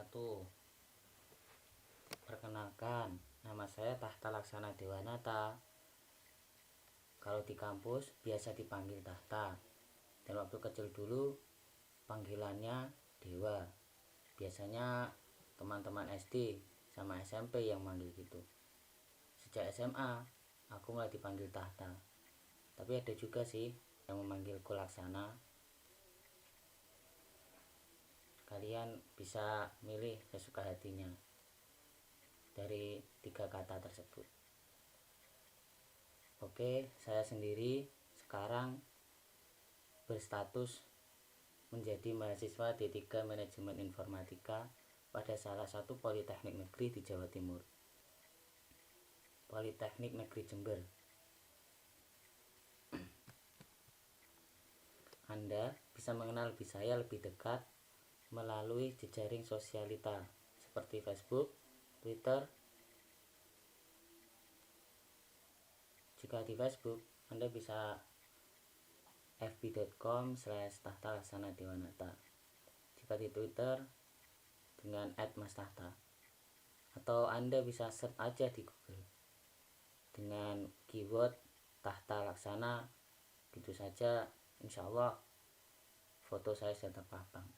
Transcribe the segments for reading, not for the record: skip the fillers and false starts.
wabarakatuh. Perkenalkan, nama saya Tahta Laksana Dewanata. Kalau di kampus biasa dipanggil Tahta. Dan waktu kecil dulu panggilannya Dewa. Biasanya teman-teman SD sama SMP yang manggil gitu. Sejak SMA aku mulai dipanggil Tahta. Tapi ada juga sih yang memanggilku Laksana. Kalian bisa milih sesuka hatinya dari 3 kata tersebut. Oke, saya sendiri sekarang berstatus menjadi mahasiswa D3 Manajemen Informatika pada salah satu Politeknik Negeri di Jawa Timur, Politeknik Negeri Jember. Anda bisa mengenal saya lebih dekat melalui jejaring sosialita seperti Facebook, Twitter. Jika di Facebook, Anda bisa fb.com/tahta-laksana-dewanata. Jika di Twitter dengan @mastahta. Atau Anda bisa search aja di Google dengan keyword Tahta Laksana, gitu saja, insya Allah foto saya sudah terpampang.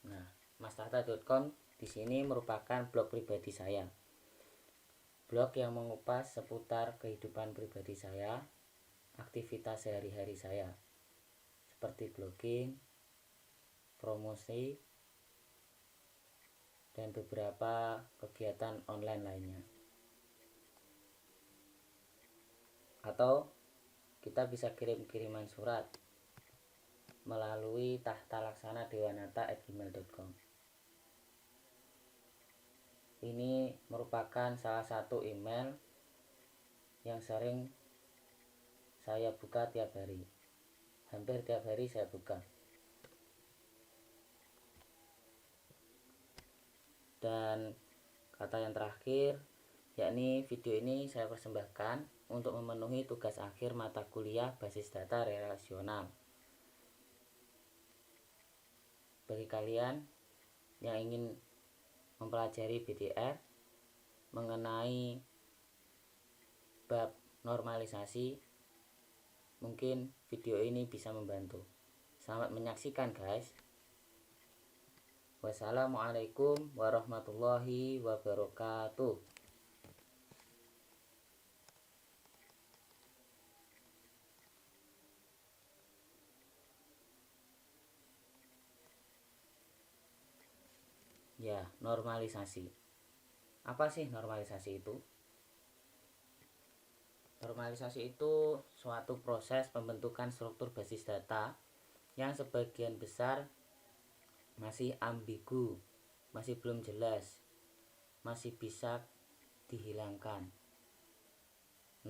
Nah, mastahta.com di sini merupakan blog pribadi saya. Blog yang mengupas seputar kehidupan pribadi saya, aktivitas sehari-hari saya, seperti blogging, promosi, dan beberapa kegiatan online lainnya. Atau kita bisa kirim-kiriman surat melalui tahtalaksana-dewanata@gmail.com. Ini merupakan salah satu email yang sering saya buka tiap hari. Hampir tiap hari saya buka. Dan kata yang terakhir, yakni video ini saya persembahkan untuk memenuhi tugas akhir mata kuliah basis data relasional. Bagi kalian yang ingin mempelajari BDR mengenai bab normalisasi, mungkin video ini bisa membantu. Selamat menyaksikan, guys. Wassalamualaikum warahmatullahi wabarakatuh. Ya, normalisasi. Apa sih normalisasi itu? Normalisasi itu suatu proses pembentukan struktur basis data yang sebagian besar masih ambigu, masih belum jelas, masih bisa dihilangkan.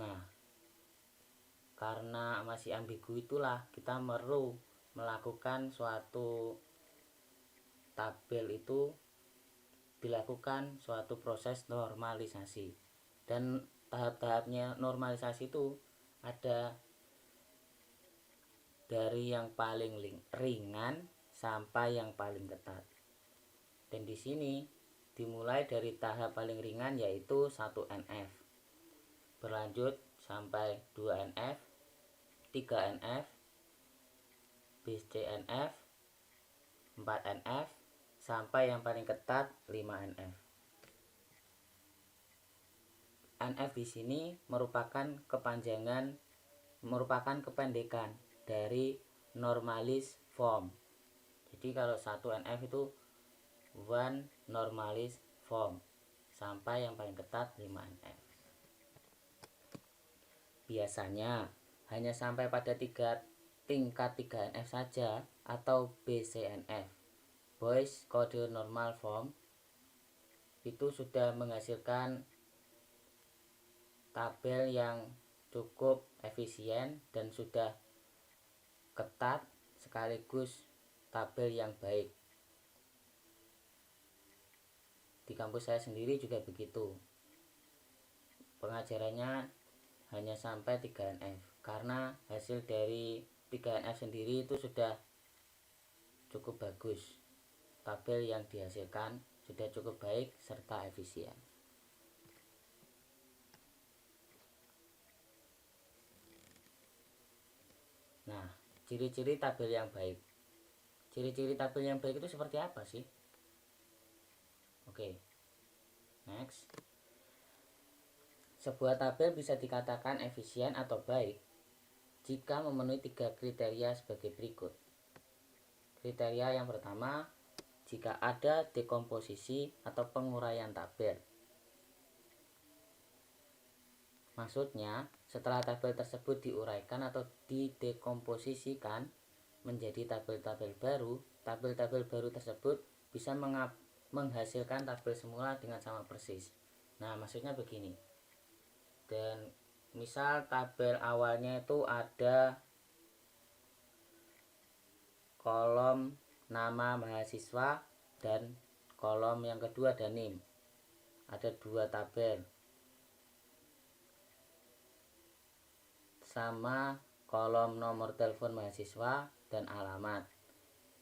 Nah, karena masih ambigu itulah kita perlu melakukan suatu tabel, itu dilakukan suatu proses normalisasi. Dan tahap-tahapnya normalisasi itu ada dari yang paling ringan sampai yang paling ketat. Dan di sini dimulai dari tahap paling ringan, yaitu 1 NF, berlanjut sampai 2 NF, 3 NF, BCNF, 4 NF, sampai yang paling ketat 5 NF. NF di sini merupakan kependekan dari normalis form. Jadi kalau 1 NF itu one normalis form, sampai yang paling ketat 5 NF. Biasanya hanya sampai pada tingkat 3 NF saja atau BCNF, Boyce Code Normal Form, itu sudah menghasilkan tabel yang cukup efisien dan sudah ketat sekaligus tabel yang baik. Di kampus saya sendiri juga begitu. Pengajarannya hanya sampai 3 NF karena hasil dari 3 NF sendiri itu sudah cukup bagus. tabel yang dihasilkan sudah cukup baik serta efisien. Nah, ciri-ciri tabel yang baik. Ciri-ciri tabel yang baik itu seperti apa sih? Oke, next. Sebuah tabel bisa dikatakan efisien atau baik jika memenuhi 3 kriteria sebagai berikut. Kriteria yang pertama, jika ada dekomposisi atau penguraian tabel. Maksudnya, setelah tabel tersebut diuraikan atau didekomposisikan menjadi tabel-tabel baru tersebut bisa menghasilkan tabel semula dengan sama persis. Nah, maksudnya begini. Dan misal tabel awalnya itu ada kolom nama mahasiswa dan kolom yang kedua ada NIM. Ada 2 tabel. Sama kolom nomor telepon mahasiswa dan alamat.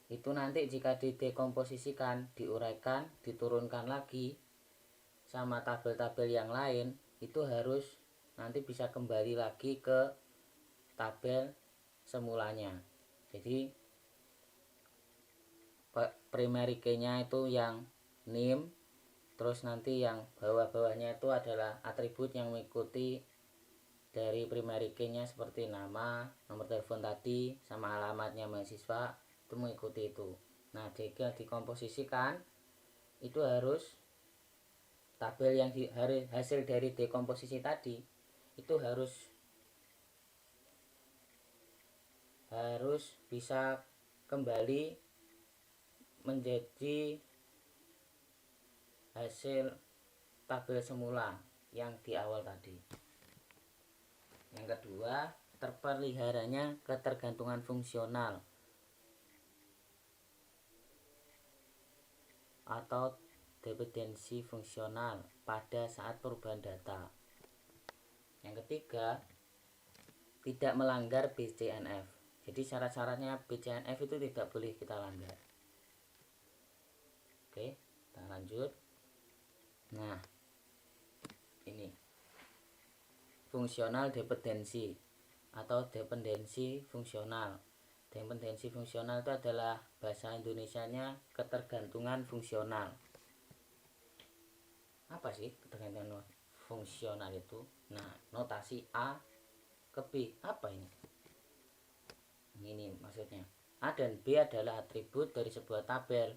Itu nanti jika didekomposisikan, diuraikan, diturunkan lagi sama tabel-tabel yang lain, itu harus nanti bisa kembali lagi ke tabel semulanya. Jadi primary key-nya itu yang NIM, terus nanti yang bawah-bawahnya itu adalah atribut yang mengikuti dari primary key-nya seperti nama, nomor telepon tadi, sama alamatnya mahasiswa, itu mengikuti itu. Nah, jika dikomposisikan, itu harus tabel yang hasil dari dekomposisi tadi, itu harus bisa kembali menjadi hasil tabel semula yang di awal tadi. Yang kedua, terpeliharanya ketergantungan fungsional atau dependensi fungsional pada saat perubahan data. Yang ketiga, tidak melanggar BCNF. Jadi syarat-syaratnya BCNF itu tidak boleh kita langgar. Oke, kita lanjut. Nah, ini fungsional dependensi atau dependensi fungsional. Dependensi fungsional itu adalah bahasa Indonesianya ketergantungan fungsional. Apa sih ketergantungan fungsional itu? Nah, notasi A ke B, apa ini? Ini maksudnya. A dan B adalah atribut dari sebuah tabel.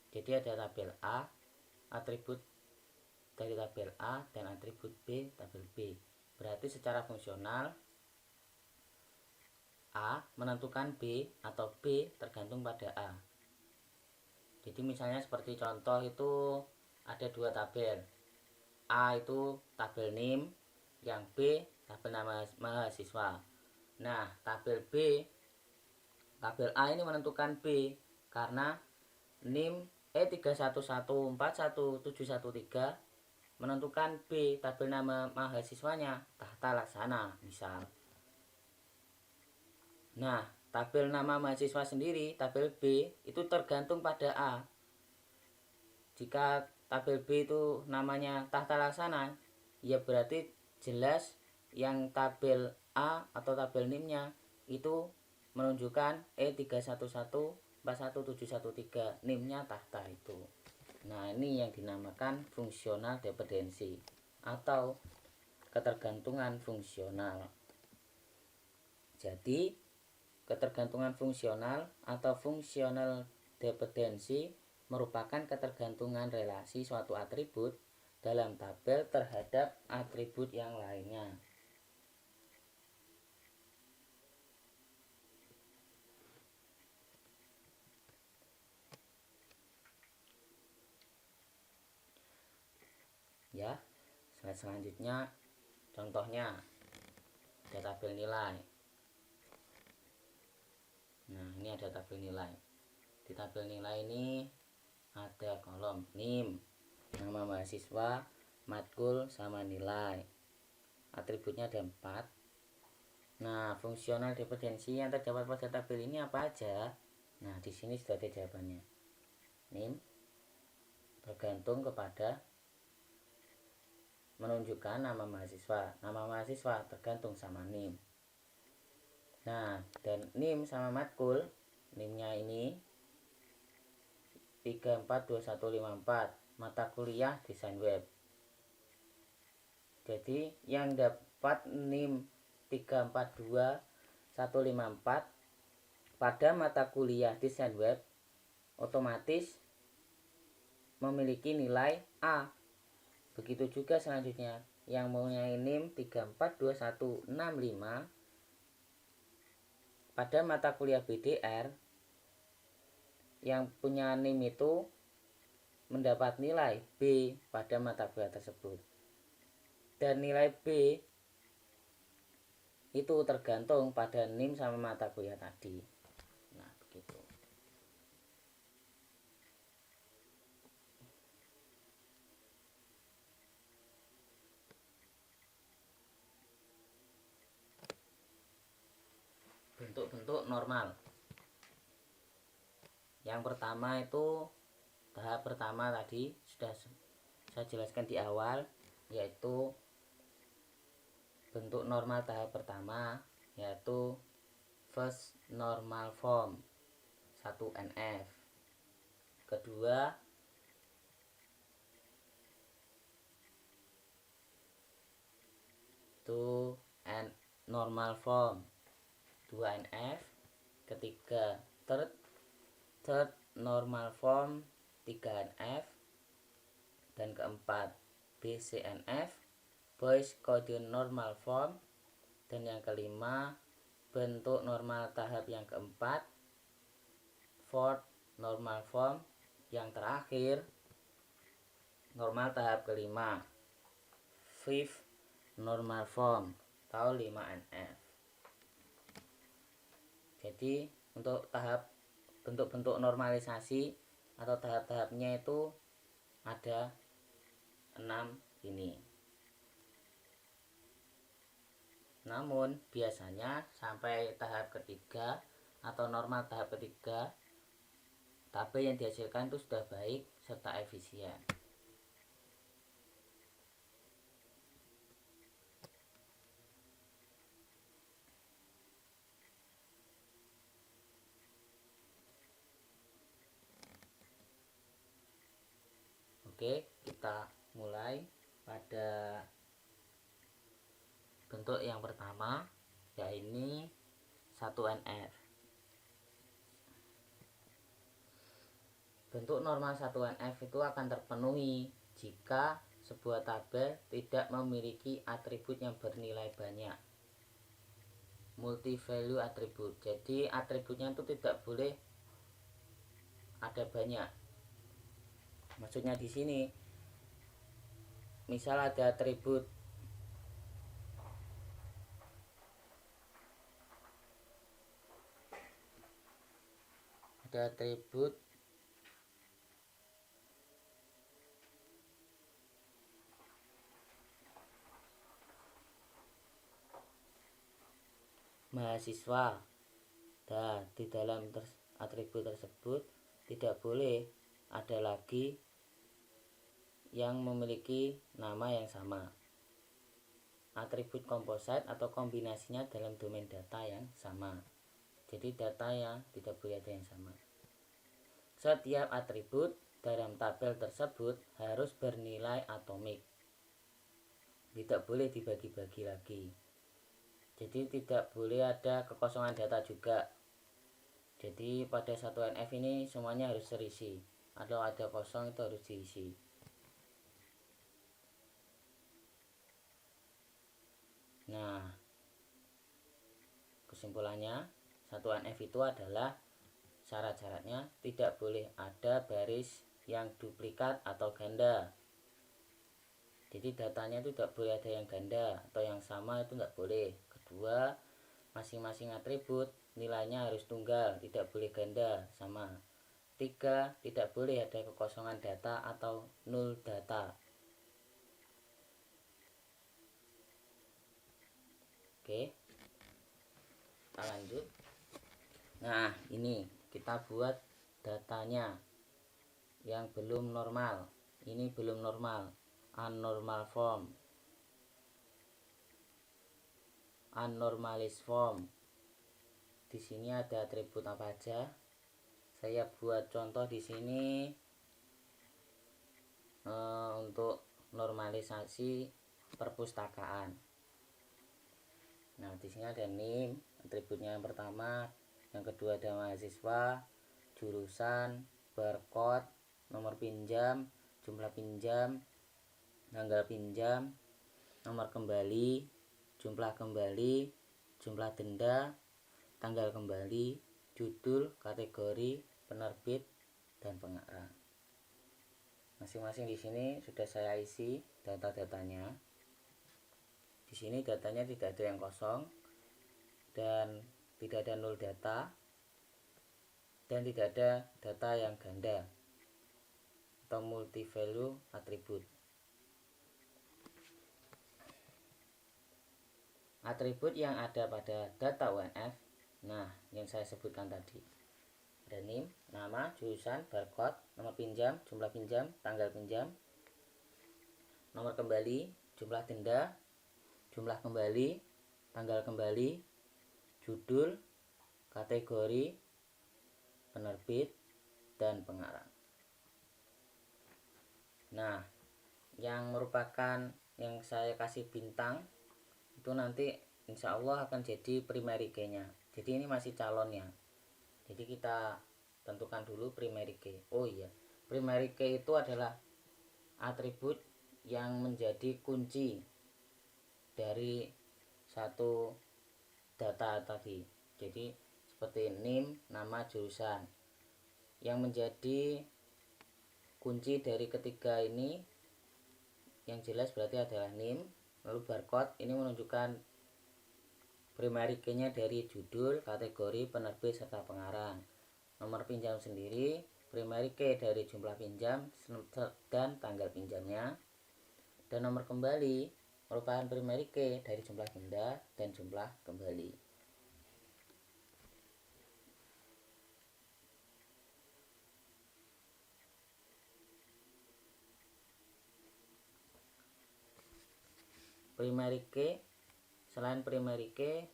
Jadi ada tabel A, atribut dari tabel A, dan atribut B, tabel B. Berarti secara fungsional A menentukan B atau B tergantung pada A. Jadi misalnya seperti contoh itu ada 2 tabel. A itu tabel NIM, yang B tabel nama mahasiswa. Nah, tabel A ini menentukan B karena NIM E31141713 menentukan B tabel nama mahasiswanya Tahta Laksana misal. Nah, tabel nama mahasiswa sendiri, tabel B itu tergantung pada A. Jika tabel B itu namanya Tahta Laksana, ya berarti jelas yang tabel A atau tabel NIM-nya itu menunjukkan E31141713, NIM-nya Tahta itu. Nah, ini yang dinamakan fungsional dependensi atau ketergantungan fungsional. Jadi, ketergantungan fungsional atau fungsional dependensi merupakan ketergantungan relasi suatu atribut dalam tabel terhadap atribut yang lainnya. Ya, slide selanjutnya contohnya ada tabel nilai. Nah, ini ada tabel nilai. Di tabel nilai ini ada kolom NIM, nama mahasiswa, matkul, sama nilai. Atributnya ada 4. Nah, fungsional dependensi yang terdapat pada tabel ini apa aja? Nah, di sini sudah ada jawabannya. NIM tergantung kepada menunjukkan nama mahasiswa. Nama mahasiswa tergantung sama NIM. Nah, dan NIM sama matkul, NIM-nya ini 342154, mata kuliah desain web. Jadi yang dapat NIM 342154 pada mata kuliah desain web otomatis memiliki nilai A. Begitu juga selanjutnya yang mempunyai NIM 342165 pada mata kuliah BDR yang punya NIM itu mendapat nilai B pada mata kuliah tersebut. Dan nilai B itu tergantung pada NIM sama mata kuliah tadi. Nah, begitu. Bentuk-bentuk normal. Yang pertama itu tahap pertama tadi sudah saya jelaskan di awal, yaitu bentuk normal tahap pertama yaitu first normal form 1NF. Kedua itu normal form 2NF. Ketiga third normal form 3NF. Dan keempat BCNF, Boyce Code normal form. Dan yang kelima bentuk normal tahap yang keempat, fourth normal form. Yang terakhir normal tahap kelima, fifth normal form atau 5NF. Jadi untuk tahap bentuk-bentuk normalisasi atau tahap-tahapnya itu ada 6 ini. Namun biasanya sampai tahap ketiga atau normal tahap ketiga, tabel yang dihasilkan itu sudah baik serta efisien. Oke, kita mulai pada bentuk yang pertama, yaitu 1NF. Bentuk normal 1NF itu akan terpenuhi jika sebuah tabel tidak memiliki atribut yang bernilai banyak. Multi value atribut. Jadi atributnya itu tidak boleh ada banyak. Maksudnya di sini misal ada atribut mahasiswa. Dan di dalam atribut tersebut tidak boleh ada lagi yang memiliki nama yang sama. Atribut komposit atau kombinasinya dalam domain data yang sama. Jadi data yang tidak boleh ada yang sama. Setiap atribut dalam tabel tersebut harus bernilai atomik. Tidak boleh dibagi-bagi lagi. Jadi tidak boleh ada kekosongan data juga. Jadi pada 1NF ini semuanya harus terisi. Atau ada kosong itu harus diisi. Nah, kesimpulannya 1NF itu adalah syarat-syaratnya tidak boleh ada baris yang duplikat atau ganda. Jadi datanya itu tidak boleh ada yang ganda atau yang sama, itu tidak boleh. Kedua, masing-masing atribut nilainya harus tunggal, tidak boleh ganda sama. Tiga, tidak boleh ada kekosongan data atau nol data. Oke, kita lanjut. Nah, ini kita buat datanya yang belum normal. Ini belum normal, abnormal form, abnormalis form. Di sini ada atribut apa aja? Saya buat contoh di sini untuk normalisasi perpustakaan. Nah, di sini ada NIM, atributnya yang pertama, yang kedua ada mahasiswa, jurusan, barcode, nomor pinjam, jumlah pinjam, tanggal pinjam, nomor kembali, jumlah kembali, jumlah denda, tanggal kembali, judul, kategori, penerbit, dan pengarang. Masing-masing di sini sudah saya isi data-datanya. Di sini datanya tidak ada yang kosong dan tidak ada nol data dan tidak ada data yang ganda atau multi value atribut. Atribut yang ada pada data UNF, nah yang saya sebutkan tadi, ada NIM, nama, jurusan, barcode, nomor pinjam, jumlah pinjam, tanggal pinjam, nomor kembali, jumlah denda, jumlah kembali, tanggal kembali, judul, kategori, penerbit, dan pengarang. Nah, yang merupakan yang saya kasih bintang itu nanti insya Allah akan jadi primary key-nya. Jadi ini masih calonnya. Jadi kita tentukan dulu primary key. Oh iya, primary key itu adalah atribut yang menjadi kunci dari satu data tadi. Jadi seperti NIM, nama, jurusan. Yang menjadi kunci dari ketiga ini yang jelas berarti adalah NIM. Lalu barcode ini menunjukkan primary key-nya dari judul, kategori, penerbit, serta pengarang. Nomor pinjam sendiri primary key dari jumlah pinjam dan tanggal pinjamnya. Dan nomor kembali merupakan primary key dari jumlah denda dan jumlah kembali. Primary key, selain primary key,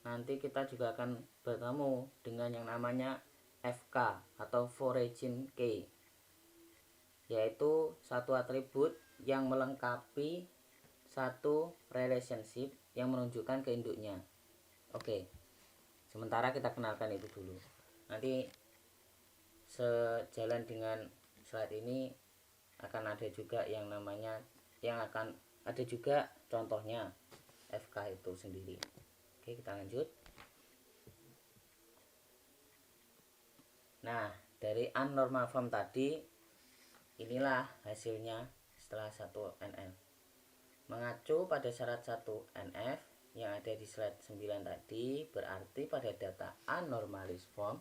nanti kita juga akan bertemu dengan yang namanya FK atau foreign key, yaitu satu atribut yang melengkapi satu relationship yang menunjukkan ke induknya. Oke, sementara kita kenalkan itu dulu. Nanti sejalan dengan slide ini akan ada juga yang namanya, yang akan ada juga contohnya FK itu sendiri. Oke, kita lanjut. Nah, dari abnormal form tadi, inilah hasilnya setelah 1 NF. Mengacu pada syarat 1 NF yang ada di slide 9 tadi, berarti pada data anormalis form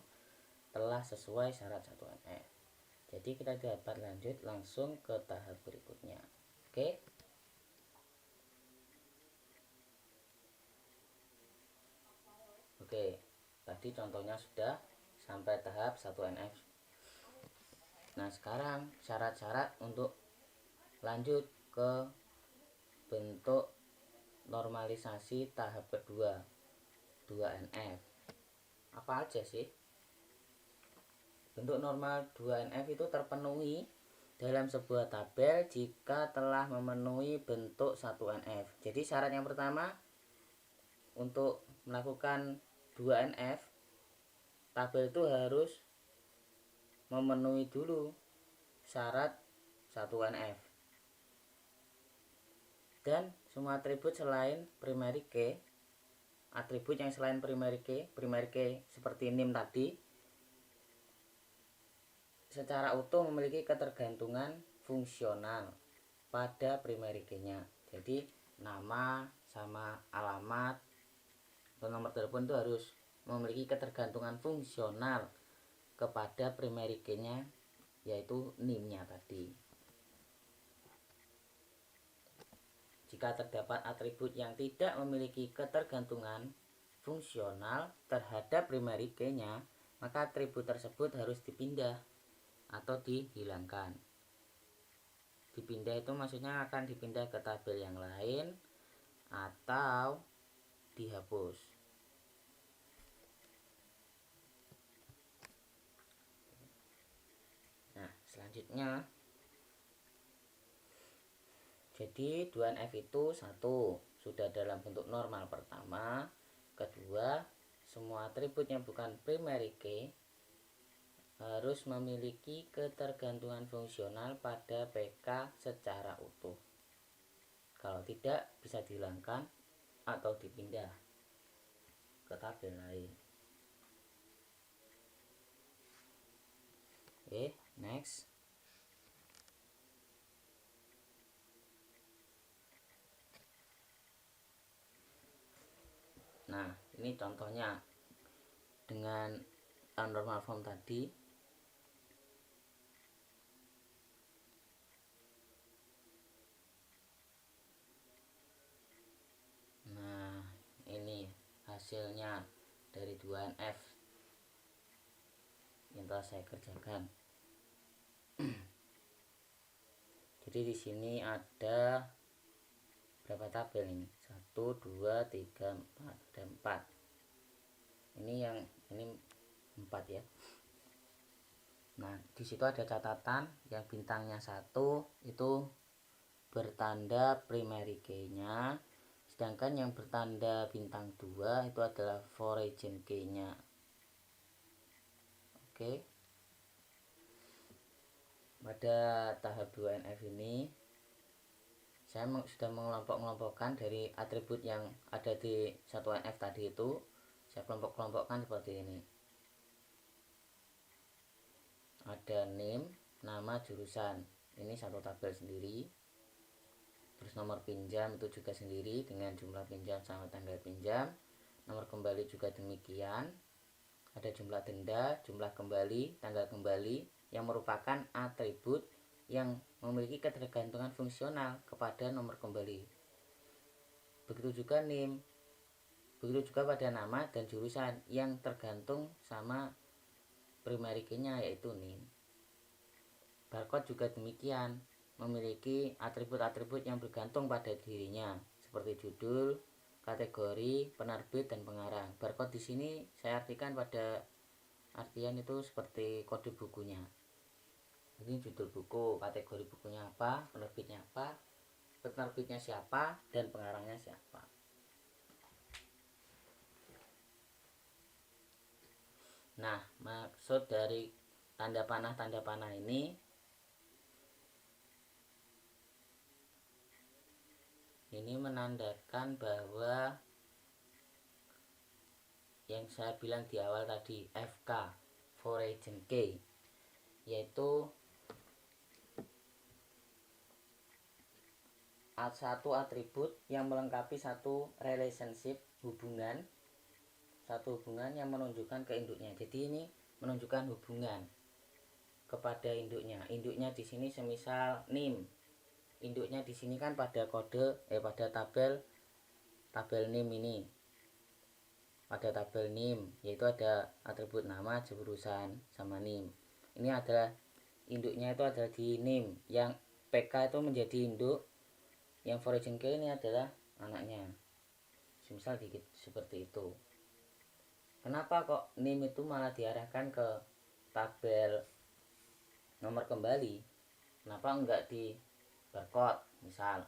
telah sesuai syarat 1 NF. Jadi kita dapat lanjut langsung ke tahap berikutnya. Oke. Oke, tadi contohnya sudah sampai tahap 1 NF. Nah, sekarang syarat-syarat untuk lanjut ke bentuk normalisasi tahap kedua 2NF. Apa aja sih? Bentuk normal 2NF itu terpenuhi dalam sebuah tabel jika telah memenuhi bentuk 1NF. Jadi syarat yang pertama untuk melakukan 2NF, tabel itu harus memenuhi dulu syarat 1NF. Dan semua atribut selain primary key, atribut yang selain primary key seperti NIM tadi, secara utuh memiliki ketergantungan fungsional pada primary key-nya. Jadi nama sama alamat atau nomor telepon itu harus memiliki ketergantungan fungsional kepada primary key-nya, yaitu NIM-nya tadi. Jika terdapat atribut yang tidak memiliki ketergantungan fungsional terhadap primary key-nya, maka atribut tersebut harus dipindah atau dihilangkan. Dipindah itu maksudnya akan dipindah ke tabel yang lain atau dihapus. Nah, selanjutnya jadi 2NF itu 1 sudah dalam bentuk normal pertama. Kedua, semua atribut yang bukan primary key harus memiliki ketergantungan fungsional pada PK secara utuh. Kalau tidak, bisa dihilangkan atau dipindah ke tabel lain. Oke, next. Nah, ini contohnya dengan normal form tadi. Nah, ini hasilnya dari 2NF yang telah saya kerjakan. Jadi di sini ada berapa tabel ini? 1, 2, 3, 4. Ada 4. Ini 4 ya. Nah, di situ ada catatan yang bintangnya 1 itu bertanda primary key-nya, sedangkan yang bertanda bintang 2 itu adalah foreign key-nya. Oke. Pada tahap 2NF ini saya sudah mengelompok-kelompokkan dari atribut yang ada di 1NF tadi itu. Saya kelompok-kelompokkan seperti ini. Ada name, nama, jurusan. Ini satu tabel sendiri. Terus nomor pinjam itu juga sendiri dengan jumlah pinjam sama tanggal pinjam. Nomor kembali juga demikian. Ada jumlah denda, jumlah kembali, tanggal kembali yang merupakan atribut yang memiliki ketergantungan fungsional kepada nomor kembali. Begitu juga name. Begitu juga pada nama dan jurusan yang tergantung sama primary key-nya yaitu name. Barcode juga demikian, memiliki atribut-atribut yang bergantung pada dirinya seperti judul, kategori, penerbit dan pengarang. Barcode di sini saya artikan pada artian itu seperti kode bukunya. Ini judul buku, kategori bukunya apa, penerbitnya apa, penerbitnya siapa, dan pengarangnya siapa. Nah, maksud dari tanda panah ini menandakan bahwa yang saya bilang di awal tadi, FK, foreign key, yaitu satu atribut yang melengkapi satu relationship, satu hubungan yang menunjukkan ke induknya. Jadi ini menunjukkan hubungan kepada induknya. Induknya di sini semisal name. Induknya di sini kan pada kode pada tabel name ini. Pada tabel name yaitu ada atribut nama, jurusan sama name. Ini adalah induknya itu adalah di name, yang PK itu menjadi induk, yang foreign key ini adalah anaknya. Misal dikit seperti itu. Kenapa kok name itu malah diarahkan ke tabel nomor kembali? Kenapa enggak di barcode misal,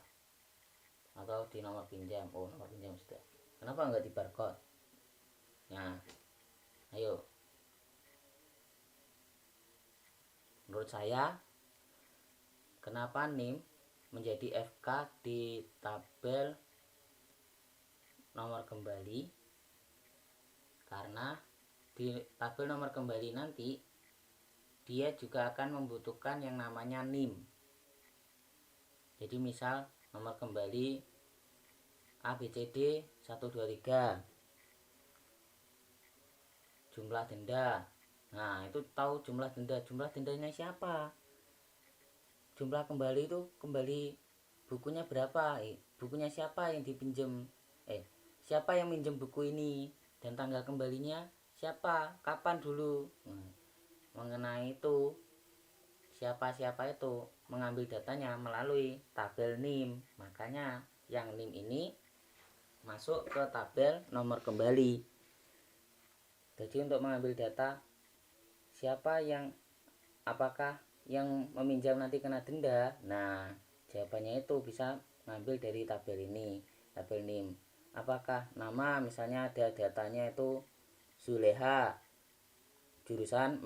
atau di nomor pinjam? Nomor pinjam sudah. Kenapa enggak di barcode? Nah, ayo. Menurut saya, kenapa name menjadi FK di tabel nomor kembali? Karena di tabel nomor kembali nanti dia juga akan membutuhkan yang namanya name. Jadi misal nomor kembali ABCD 123, jumlah denda. Nah, itu tahu jumlah dendanya siapa? Jumlah kembali itu kembali bukunya berapa? Bukunya siapa yang dipinjam? Siapa yang minjem buku ini? Dan tanggal kembalinya siapa, kapan dulu. Nah, mengenai itu, siapa-siapa itu mengambil datanya melalui tabel NIM. Makanya yang NIM ini masuk ke tabel nomor kembali. Jadi untuk mengambil data siapa yang, apakah yang meminjam nanti kena denda, nah jawabannya itu bisa ngambil dari tabel ini, tabel NIM. Apakah nama, misalnya ada datanya itu Zuleha, jurusan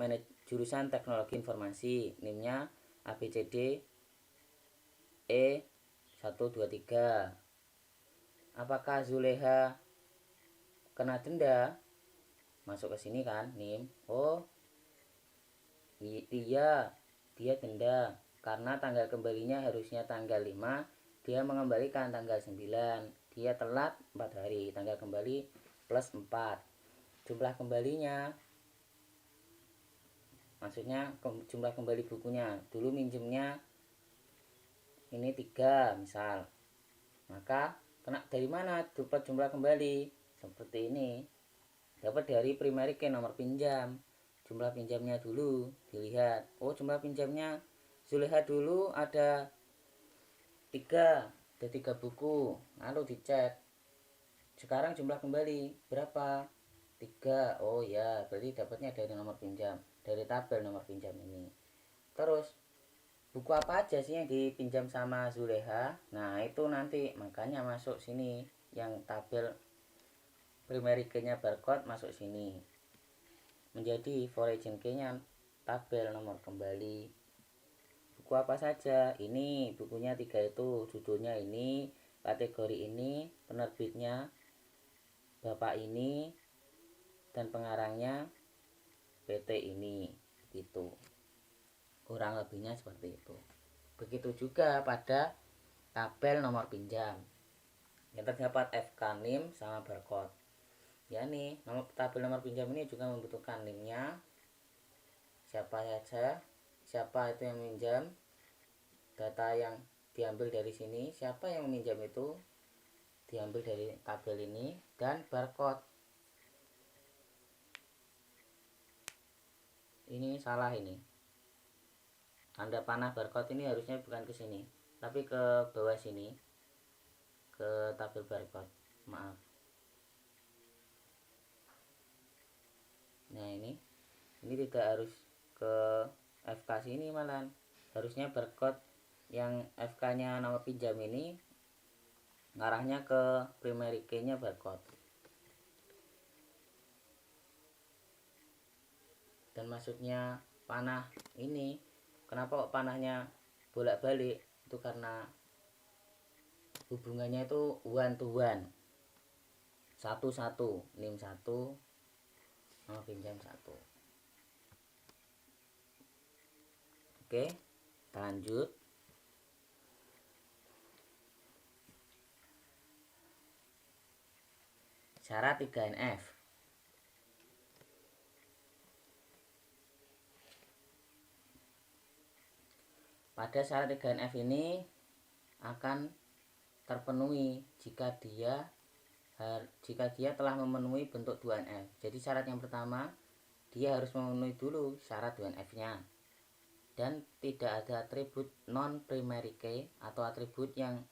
teknologi informasi, NIM-nya ABCD E123. Apakah Zuleha kena denda? Masuk ke sini kan NIM. Oh iya, dia denda karena tanggal kembalinya harusnya tanggal 5, dia mengembalikan tanggal 9, dia telat 4 hari, tanggal kembali plus 4. Jumlah kembalinya, maksudnya jumlah kembali bukunya, dulu minjemnya ini 3 misal, maka kena dari mana dapat jumlah kembali? Seperti ini, dapat dari primary key, nomor pinjam. Jumlah pinjamnya dulu dilihat, oh jumlah pinjamnya Zuleha dulu ada 3, ada 3 buku, lalu dicek sekarang jumlah kembali berapa, 3. Oh ya, berarti dapatnya dari nomor pinjam, dari tabel nomor pinjam ini. Terus buku apa aja sih yang dipinjam sama Zuleha? Nah itu nanti makanya masuk sini, yang tabel primary key-nya barcode masuk sini, menjadi origin key-nya tabel nomor kembali. Buku apa saja? Ini bukunya 3 itu, judulnya ini, kategori ini, penerbitnya bapak ini, dan pengarangnya PT ini, gitu. Kurang lebihnya seperti itu. Begitu juga pada tabel nomor pinjam yang terdapat FK, NIM, sama barcode. Ya nih, tabel nomor pinjam ini juga membutuhkan NIM-nya, siapa saja, siapa itu yang minjam, data yang diambil dari sini, siapa yang meminjam itu diambil dari tabel ini, dan barcode. Ini salah, ini tanda panah barcode ini harusnya bukan ke sini tapi ke bawah sini, ke tabel barcode, maaf. Nah ini tidak harus ke FK sini, malah harusnya barcode yang FK nya nomor pinjam ini ngarahnya ke primary key nya barcode. Dan maksudnya panah ini, kenapa kok panahnya bolak-balik, itu karena hubungannya itu one to one, 1-1, NIM 1, nomor pinjam 1. Oke, kita lanjut. Syarat 3NF. Pada syarat 3NF ini akan terpenuhi jika dia telah memenuhi bentuk 2NF. Jadi syarat yang pertama, dia harus memenuhi dulu syarat 2NF-nya. Dan tidak ada atribut non primary key, atau atribut yang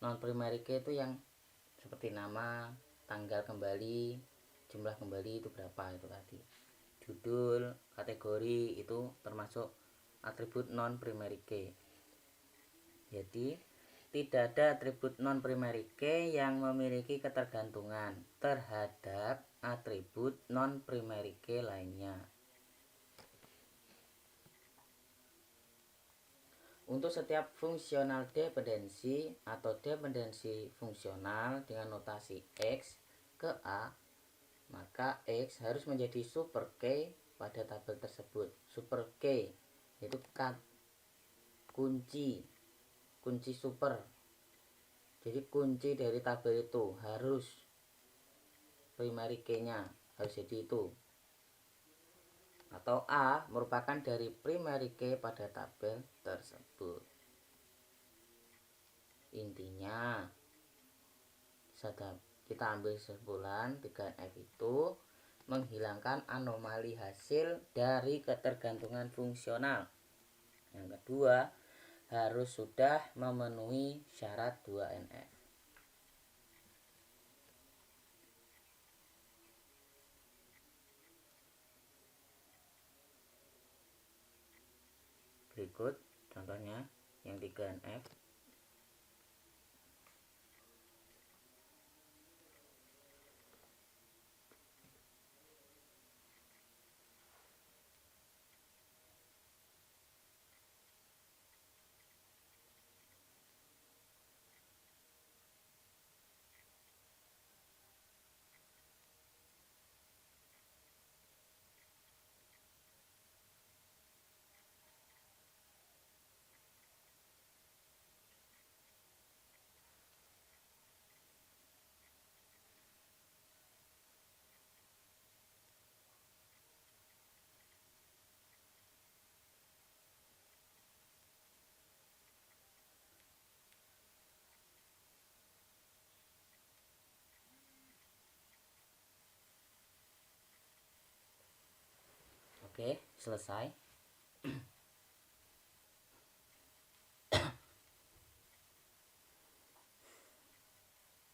non primary key itu yang seperti nama, tanggal kembali, jumlah kembali itu berapa itu tadi. Judul, kategori itu termasuk atribut non primary key. Jadi tidak ada atribut non primary key yang memiliki ketergantungan terhadap atribut non primary key lainnya. Untuk setiap fungsional dependensi atau dependensi fungsional dengan notasi X ke A, maka X harus menjadi super key pada tabel tersebut. Super key itu kunci super. Jadi kunci dari tabel itu harus primary key-nya harus jadi itu, atau A merupakan dari primary key pada tabel tersebut. Intinya kita ambil kesimpulan 3NF itu menghilangkan anomali hasil dari ketergantungan fungsional. Yang kedua, harus sudah memenuhi syarat 2NF. Berikut contohnya yang 3NF. Oke, selesai.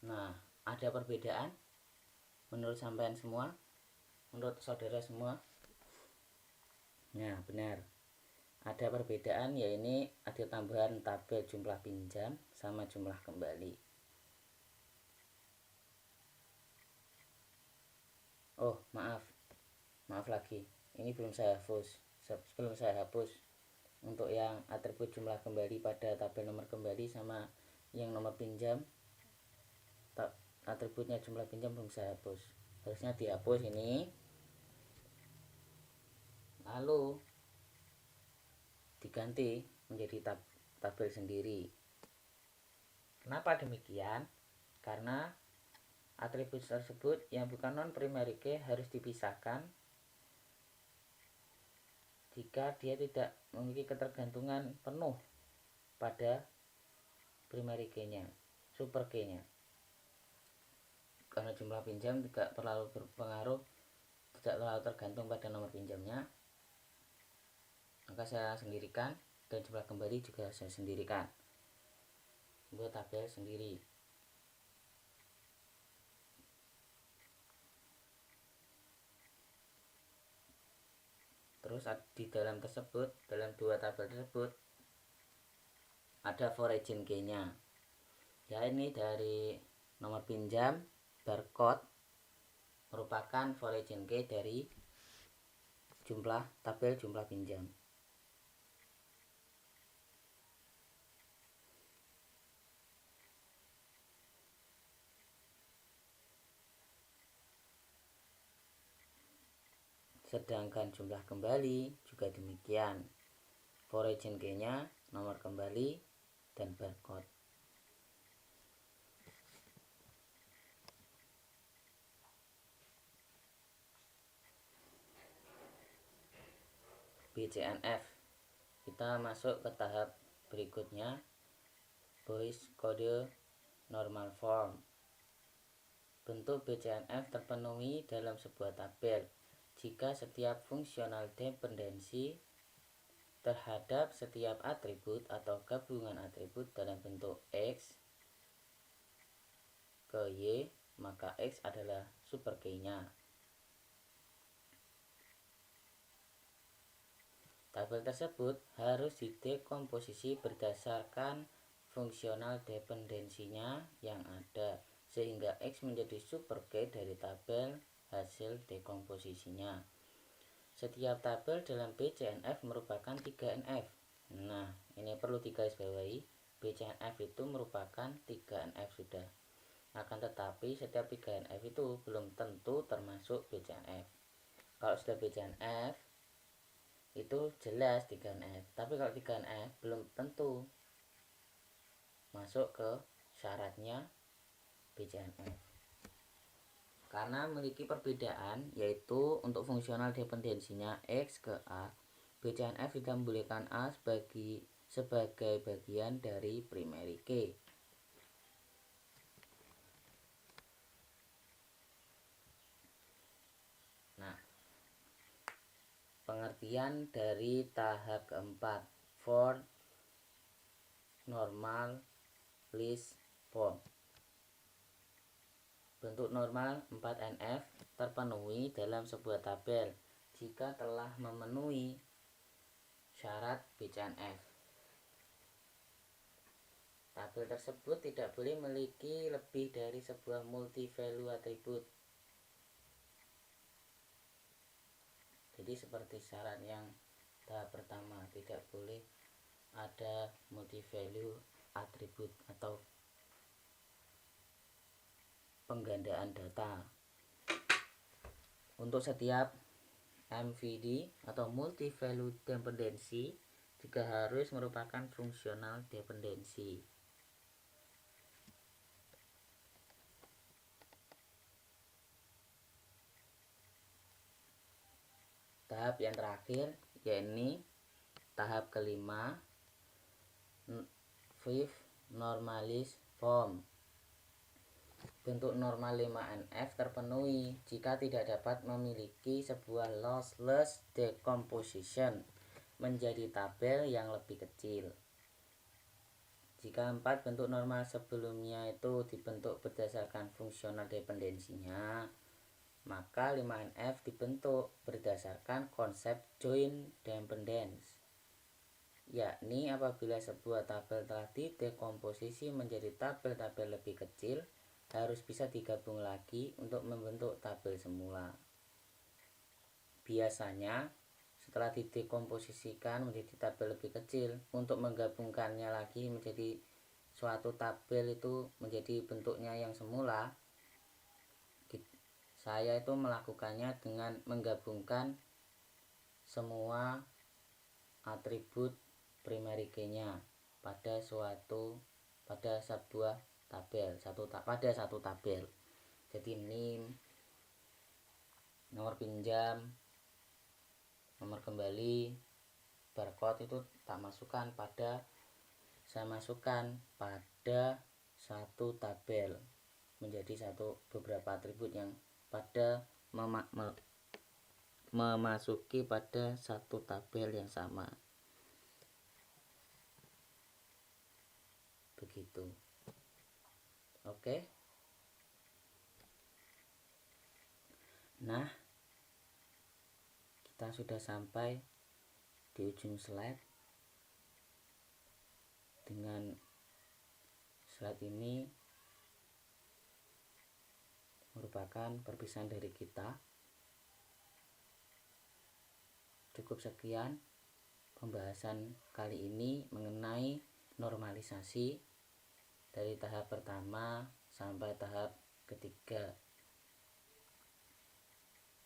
Nah, ada perbedaan menurut sampean semua? Menurut saudara semua? Nah, benar. Ada perbedaan, yaitu ada tambahan tabel jumlah pinjam sama jumlah kembali. Oh, maaf lagi. Ini belum saya hapus. Untuk yang atribut jumlah kembali pada tabel nomor kembali sama yang nomor pinjam, atributnya jumlah pinjam belum saya hapus. Harusnya dihapus ini. Lalu diganti menjadi tabel sendiri. Kenapa demikian? Karena atribut tersebut yang bukan non primary key harus dipisahkan jika dia tidak memiliki ketergantungan penuh pada primary key-nya, super key-nya. Karena jumlah pinjam tidak terlalu berpengaruh, tidak terlalu tergantung pada nomor pinjamnya, maka saya sendirikan, dan jumlah kembali juga saya sendirikan, buat tabel sendiri. Terus di dalam dua tabel tersebut ada origin key-nya. Ya, ini dari nomor pinjam barcode merupakan origin key dari tabel jumlah pinjam. Sedangkan jumlah kembali juga demikian. Origin key-nya nomor kembali dan barcode. BCNF. Kita masuk ke tahap berikutnya, Boyce Code Normal Form. Bentuk BCNF terpenuhi dalam sebuah tabel jika setiap fungsional dependensi terhadap setiap atribut atau gabungan atribut dalam bentuk X ke Y, maka X adalah super key-nya. Tabel tersebut harus didekomposisi berdasarkan fungsional dependensinya yang ada, sehingga X menjadi super key dari tabel hasil dekomposisinya. Setiap tabel dalam BCNF merupakan 3NF. Nah, ini perlu digarisbawahi, BCNF itu merupakan 3NF sudah. Akan tetapi setiap 3NF itu belum tentu termasuk BCNF. Kalau sudah BCNF itu jelas 3NF, tapi kalau 3NF belum tentu masuk ke syaratnya BCNF. Karena memiliki perbedaan, yaitu untuk fungsional dependensinya X ke A, BCNF tidak membolehkan A sebagai bagian dari primary key. pengertian dari tahap keempat, for normal list form. Bentuk normal 4NF terpenuhi dalam sebuah tabel jika telah memenuhi syarat BCNF. Tabel tersebut tidak boleh memiliki lebih dari sebuah multi-value atribut. Jadi seperti syarat yang tahap pertama, tidak boleh ada multi-value atribut atau penggandaan data. Untuk setiap MVD atau multi-value dependency juga harus merupakan fungsional dependency. Tahap yang terakhir yakni tahap kelima, fifth normalist form. Bentuk normal 5NF terpenuhi jika tidak dapat memiliki sebuah lossless decomposition menjadi tabel yang lebih kecil. Jika 4 bentuk normal sebelumnya itu dibentuk berdasarkan fungsional dependensinya, maka 5NF dibentuk berdasarkan konsep joint dependence, yakni apabila sebuah tabel telah didekomposisi menjadi tabel-tabel lebih kecil, harus bisa digabung lagi untuk membentuk tabel semula. Biasanya setelah didekomposisikan menjadi tabel lebih kecil, untuk menggabungkannya lagi menjadi suatu tabel itu menjadi bentuknya yang semula, saya itu melakukannya dengan menggabungkan semua atribut primary key-nya pada sebuah tabel, pada satu tabel. Jadi NIM, nomor pinjam, nomor kembali, barcode itu saya masukkan pada satu tabel menjadi beberapa atribut yang pada memasuki pada satu tabel yang sama. Begitu. Oke. Nah, kita sudah sampai di ujung slide. Dengan slide ini merupakan perpisahan dari kita. Cukup sekian pembahasan kali ini mengenai normalisasi dari tahap pertama sampai tahap ketiga.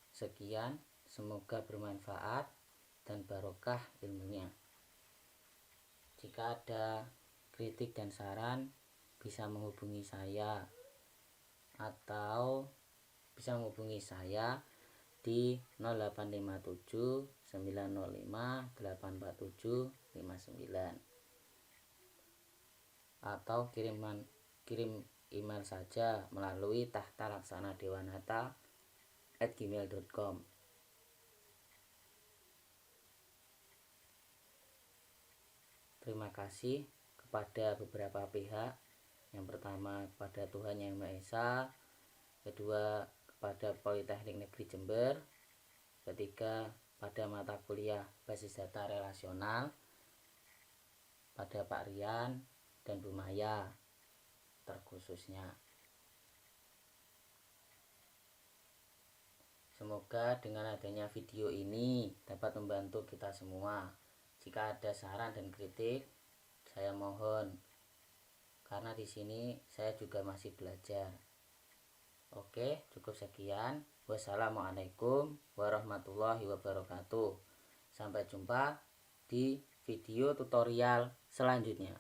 Sekian, semoga bermanfaat dan barokah ilmunya. Jika ada kritik dan saran, bisa menghubungi saya di 0857 905 847 59, atau kirim email saja melalui tahtalaksanadhewanata@gmail.com. Terima kasih kepada beberapa pihak. Yang pertama kepada Tuhan Yang Maha Esa, kedua kepada Politeknik Negeri Jember, ketiga pada mata kuliah basis data relasional, pada Pak Rian dan Bu Maya terkhususnya. Semoga dengan adanya video ini dapat membantu kita semua. Jika ada saran dan kritik, saya mohon, karena di sini saya juga masih belajar. Oke, cukup sekian. Wassalamualaikum warahmatullahi wabarakatuh. Sampai jumpa di video tutorial selanjutnya.